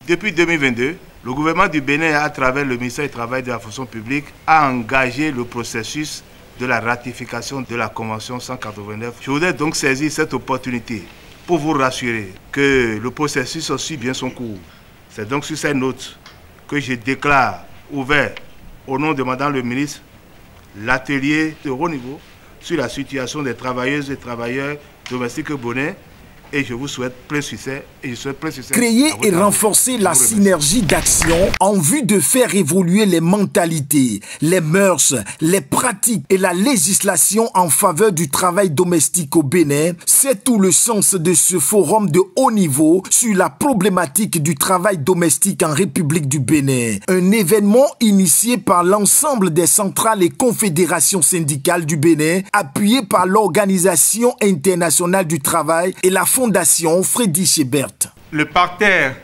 Depuis 2022, le gouvernement du Bénin, à travers le ministère du Travail et de la fonction publique, a engagé le processus de la ratification de la Convention 189. Je voudrais donc saisir cette opportunité pour vous rassurer que le processus suit bien son cours. C'est donc sur cette note que je déclare ouvert, au nom de Madame le ministre, l'atelier de haut niveau sur la situation des travailleuses et travailleurs domestiques au Bénin. Et je vous souhaite plein succès. Créer et renforcer la synergie d'action en vue de faire évoluer les mentalités, les mœurs, les pratiques et la législation en faveur du travail domestique au Bénin, c'est tout le sens de ce forum de haut niveau sur la problématique du travail domestique en République du Bénin. Un événement initié par l'ensemble des centrales et confédérations syndicales du Bénin, appuyé par l'Organisation internationale du travail et la Fondation Freddy Chebert. Le parterre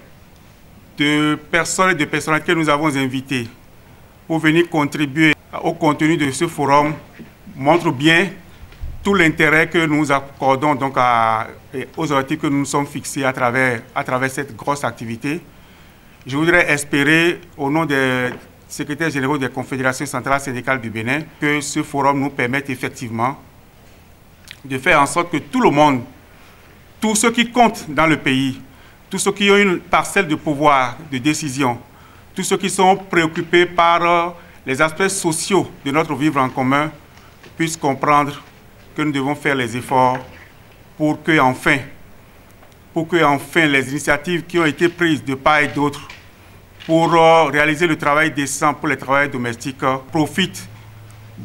de personnes et de personnalités que nous avons invités pour venir contribuer au contenu de ce forum montre bien tout l'intérêt que nous accordons donc aux objectifs que nous nous sommes fixés à travers cette grosse activité. Je voudrais espérer, au nom des secrétaires généraux des confédérations centrales syndicales du Bénin, que ce forum nous permette effectivement de faire en sorte que tout le monde, tous ceux qui comptent dans le pays, tous ceux qui ont une parcelle de pouvoir, de décision, tous ceux qui sont préoccupés par les aspects sociaux de notre vivre en commun, puissent comprendre que nous devons faire les efforts pour que enfin les initiatives qui ont été prises de part et d'autre pour réaliser le travail décent pour les travailleurs domestiques profitent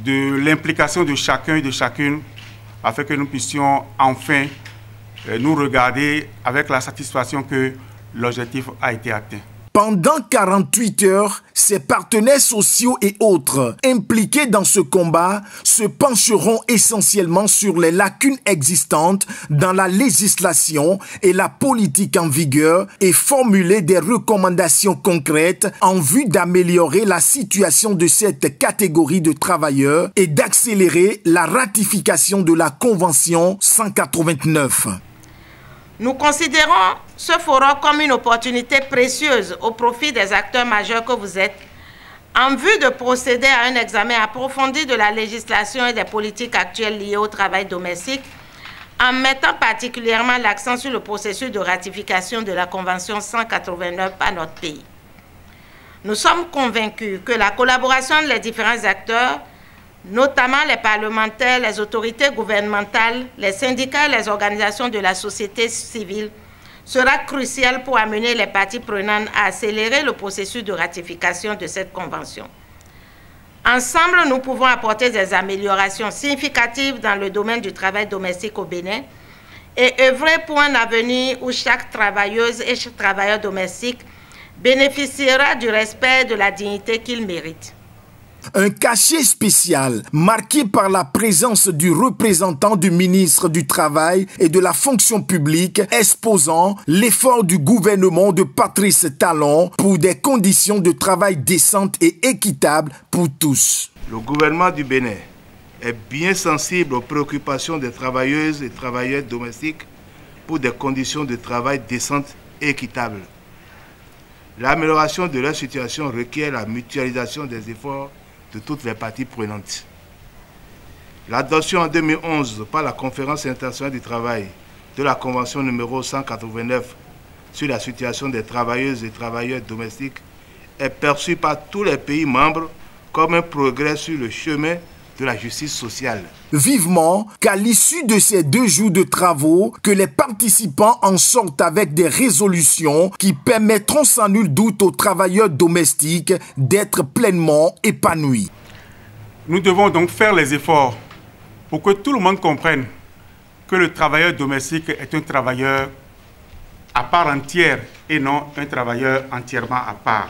de l'implication de chacun et de chacune afin que nous puissions enfin nous regarder avec la satisfaction que l'objectif a été atteint. Pendant 48 heures, ses partenaires sociaux et autres impliqués dans ce combat se pencheront essentiellement sur les lacunes existantes dans la législation et la politique en vigueur et formuler des recommandations concrètes en vue d'améliorer la situation de cette catégorie de travailleurs et d'accélérer la ratification de la Convention 189. Nous considérons ce forum comme une opportunité précieuse au profit des acteurs majeurs que vous êtes, en vue de procéder à un examen approfondi de la législation et des politiques actuelles liées au travail domestique, en mettant particulièrement l'accent sur le processus de ratification de la Convention 189 par notre pays. Nous sommes convaincus que la collaboration des différents acteurs, notamment les parlementaires, les autorités gouvernementales, les syndicats et les organisations de la société civile, sera crucial pour amener les parties prenantes à accélérer le processus de ratification de cette convention. Ensemble, nous pouvons apporter des améliorations significatives dans le domaine du travail domestique au Bénin et œuvrer pour un avenir où chaque travailleuse et chaque travailleur domestique bénéficiera du respect et de la dignité qu'il mérite. Un cachet spécial marqué par la présence du représentant du ministre du Travail et de la fonction publique exposant l'effort du gouvernement de Patrice Talon pour des conditions de travail décentes et équitables pour tous. Le gouvernement du Bénin est bien sensible aux préoccupations des travailleuses et travailleurs domestiques pour des conditions de travail décentes et équitables. L'amélioration de leur situation requiert la mutualisation des efforts de toutes les parties prenantes. L'adoption en 2011 par la Conférence internationale du travail de la Convention numéro 189 sur la situation des travailleuses et travailleurs domestiques est perçue par tous les pays membres comme un progrès sur le chemin de la justice sociale. Vivement qu'à l'issue de ces 2 jours de travaux, que les participants en sortent avec des résolutions qui permettront sans nul doute aux travailleurs domestiques d'être pleinement épanouis. Nous devons donc faire les efforts pour que tout le monde comprenne que le travailleur domestique est un travailleur à part entière et non un travailleur entièrement à part.